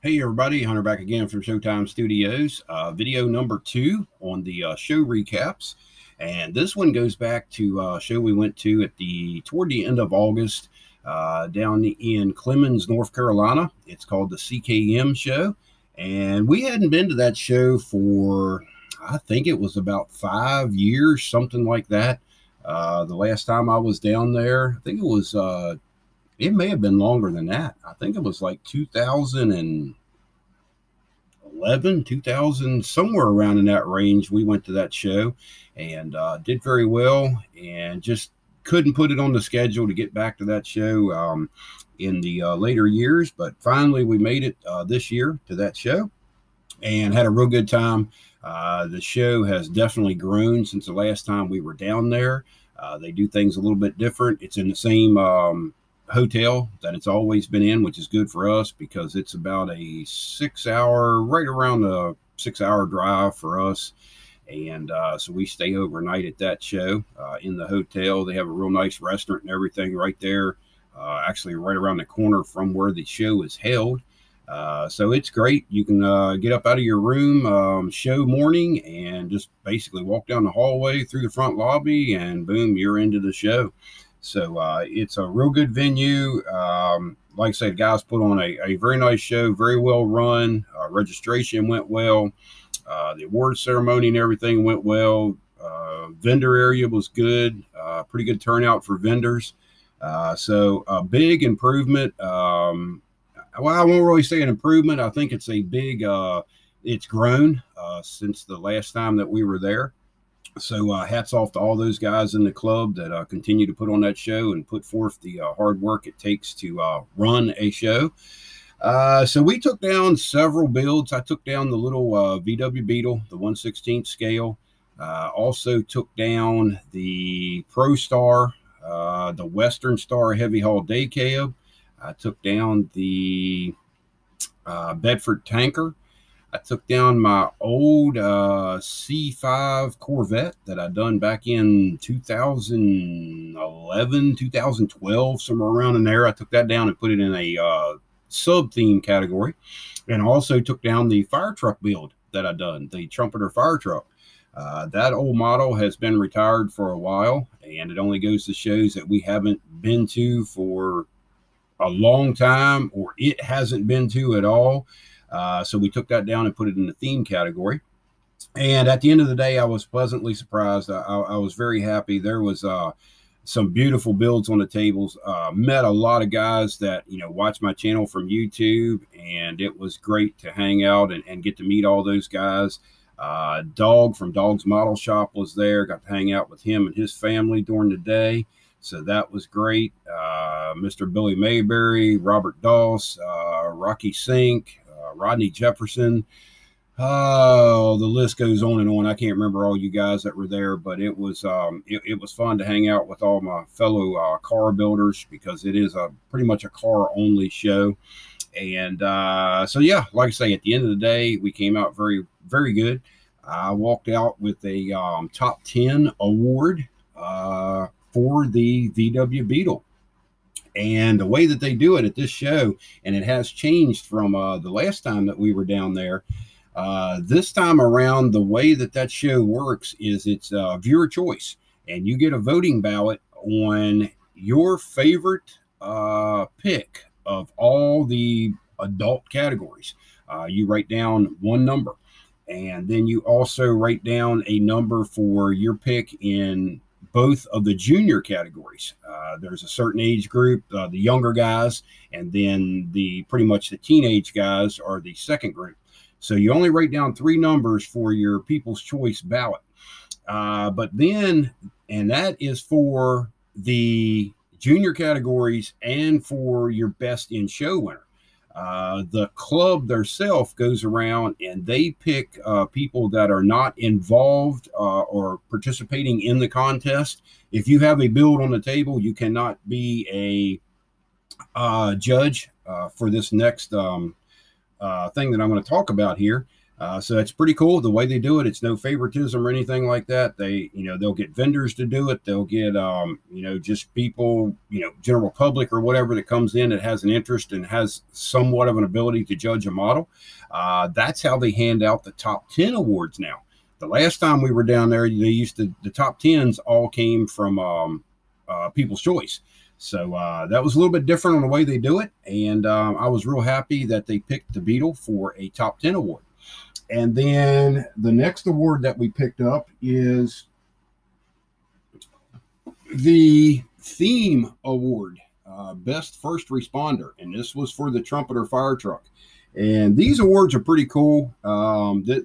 Hey everybody, Hunter back again from Showtime Studios. Video number 2 on the show recaps, and this one goes back to a show we went to toward the end of August down in Clemmons, North Carolina. It's called the CKM show, and we hadn't been to that show for I think it was about 5 years, something like that. The last time I was down there, I think it may have been longer than that. I think it was like 2011, 2000, somewhere around in that range. We went to that show and did very well, and just couldn't put it on the schedule to get back to that show in the later years. But finally, we made it this year to that show and had a real good time. The show has definitely grown since the last time we were down there. They do things a little bit different. It's in the same hotel that it's always been in, which is good for us because it's about a 6 hour, right around a 6 hour drive for us. And so we stay overnight at that show in the hotel. They have a real nice restaurant and everything right there, actually right around the corner from where the show is held. So it's great. You can get up out of your room show morning and just basically walk down the hallway through the front lobby, and boom, you're into the show. So it's a real good venue. Like I said, guys put on a very nice show, very well run. Registration went well. The award ceremony and everything went well. Vendor area was good. Pretty good turnout for vendors. So a big improvement. Well, I won't really say an improvement. I think it's a big, it's grown since the last time that we were there. So hats off to all those guys in the club that continue to put on that show and put forth the hard work it takes to run a show. So we took down several builds. I took down the little VW Beetle, the 1/16 scale. Also took down the Pro Star, the Western Star Heavy Haul Day Cab. I took down the Bedford Tanker. I took down my old C5 Corvette that I done back in 2011, 2012, somewhere around in there. I took that down and put it in a sub-theme category. And I also took down the fire truck build that I done, the Trumpeter fire truck. That old model has been retired for a while, and it only goes to shows that we haven't been to for a long time, or it hasn't been to at all. So we took that down and put it in the theme category. And at the end of the day, I was pleasantly surprised. I was very happy. There was some beautiful builds on the tables. Met a lot of guys that watch my channel from YouTube, and it was great to hang out and get to meet all those guys. Dog from Dog's Model Shop was there. Got to hang out with him and his family during the day. So that was great. Mr. Billy Mayberry, Robert Doss, Rocky Sink, Rodney Jefferson. Oh, the list goes on and on. I can't remember all you guys that were there, but it was fun to hang out with all my fellow car builders, because it is pretty much a car only show. And so yeah, like I say, at the end of the day, we came out very, very good. I walked out with a top 10 award for the VW Beetle. And the way that they do it at this show, and it has changed from the last time that we were down there. This time around, the way that show works is it's viewer choice, and you get a voting ballot on your favorite pick of all the adult categories. You write down one number, and then you also write down a number for your pick in both of the junior categories. There's a certain age group, the younger guys, and then pretty much the teenage guys are the second group. So you only write down 3 numbers for your People's Choice ballot. But then, and that is for the junior categories and for your best in show winner. The club themselves goes around and they pick people that are not involved or participating in the contest. If you have a build on the table, you cannot be a judge for this next thing that I'm going to talk about here. So that's pretty cool the way they do it. It's no favoritism or anything like that. They, they'll get vendors to do it. They'll get, just people, general public or whatever that comes in that has an interest and has somewhat of an ability to judge a model. That's how they hand out the top 10 awards now. The last time we were down there, the top 10s all came from People's Choice. So that was a little bit different on the way they do it. And I was real happy that they picked the Beetle for a top 10 award. And then the next award that we picked up is the Theme Award, Best First Responder. And this was for the Trumpeter Fire Truck. And these awards are pretty cool.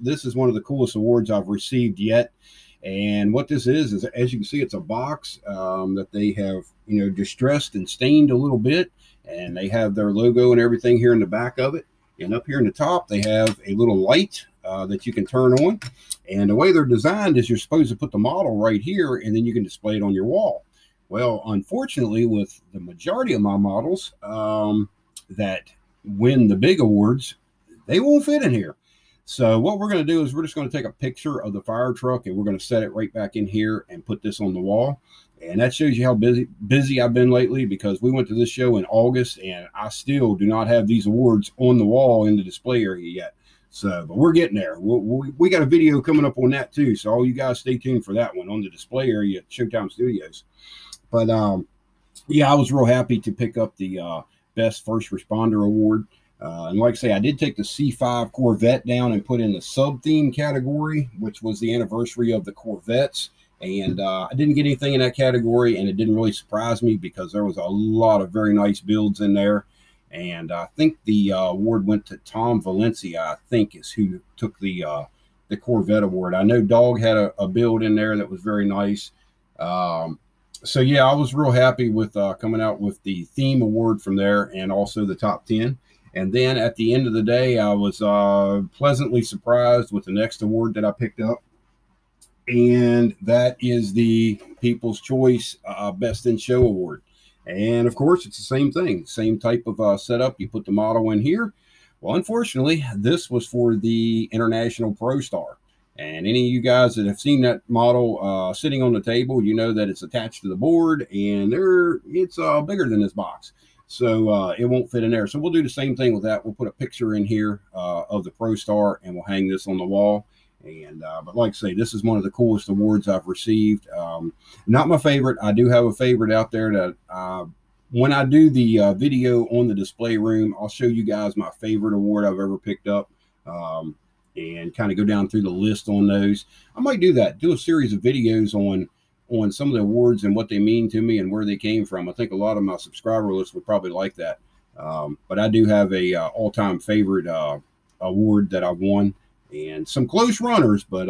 This is one of the coolest awards I've received yet. And what this is, as you can see, it's a box that they have, distressed and stained a little bit. And they have their logo and everything here in the back of it. And up here in the top, they have a little light that you can turn on. And the way they're designed is you're supposed to put the model right here, and then you can display it on your wall. Well, unfortunately, with the majority of my models that win the big awards, they won't fit in here. So what we're going to do is we're just going to take a picture of the fire truck, and we're going to set it right back in here and put this on the wall. And that shows you how busy I've been lately, because we went to this show in August, and I still do not have these awards on the wall in the display area yet. So, but we're getting there. We got a video coming up on that too. So all you guys stay tuned for that one on the display area at Showtime Studios. But yeah, I was real happy to pick up the Best First Responder Award. And like I say, I did take the C5 Corvette down and put in the sub-theme category, which was the anniversary of the Corvettes. And I didn't get anything in that category, and it didn't really surprise me because there was a lot of very nice builds in there. And I think the award went to Tom Valencia, I think, is who took the Corvette award. I know Dog had a build in there that was very nice. So, yeah, I was real happy with coming out with the theme award from there, and also the top 10. And then at the end of the day, I was pleasantly surprised with the next award that I picked up. And that is the People's Choice Best in Show Award. And of course, it's the same thing, same type of setup. You put the model in here. Well, unfortunately, this was for the International Pro Star. And any of you guys that have seen that model sitting on the table, you know that it's attached to the board, and it's bigger than this box. So it won't fit in there. So we'll do the same thing with that. We'll put a picture in here of the Pro Star, and we'll hang this on the wall. And but like I say, this is one of the coolest awards I've received. Not my favorite. I do have a favorite out there that when I do the video on the display room, I'll show you guys my favorite award I've ever picked up, and kind of go down through the list on those. I might do that, do a series of videos on some of the awards and what they mean to me and where they came from. I think a lot of my subscriber list would probably like that. But I do have a all-time favorite award that I've won. And some close runners, but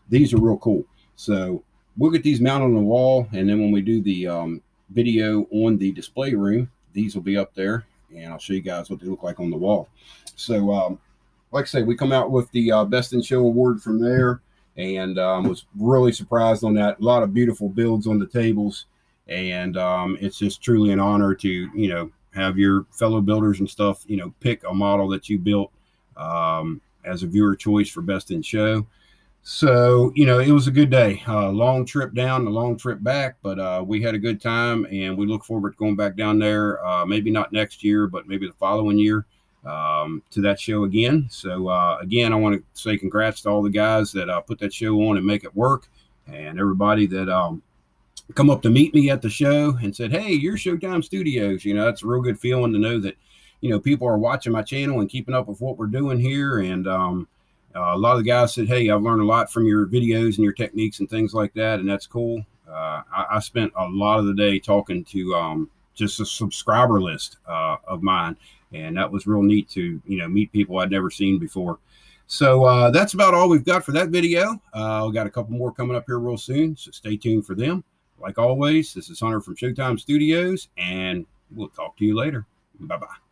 these are real cool. So we'll get these mounted on the wall, and then when we do the video on the display room, these will be up there, and I'll show you guys what they look like on the wall. So like I say, we come out with the Best in Show Award from there, and was really surprised on that. A lot of beautiful builds on the tables, and it's just truly an honor to, have your fellow builders and stuff, pick a model that you built as a viewer choice for Best in Show. So, it was a good day. Long trip down, a long trip back, but we had a good time, and we look forward to going back down there, maybe not next year, but maybe the following year, to that show again. So, again, I want to say congrats to all the guys that put that show on and make it work, and everybody that come up to meet me at the show and said, hey, you're Showtime Studios. That's a real good feeling to know that people are watching my channel and keeping up with what we're doing here. And a lot of the guys said, hey, I've learned a lot from your videos and your techniques and things like that. And that's cool. I spent a lot of the day talking to just a subscriber list of mine. And that was real neat to, meet people I'd never seen before. So that's about all we've got for that video. We've got a couple more coming up here real soon, so stay tuned for them. Like always, this is Hunter from Showtime Studios, and we'll talk to you later. Bye-bye.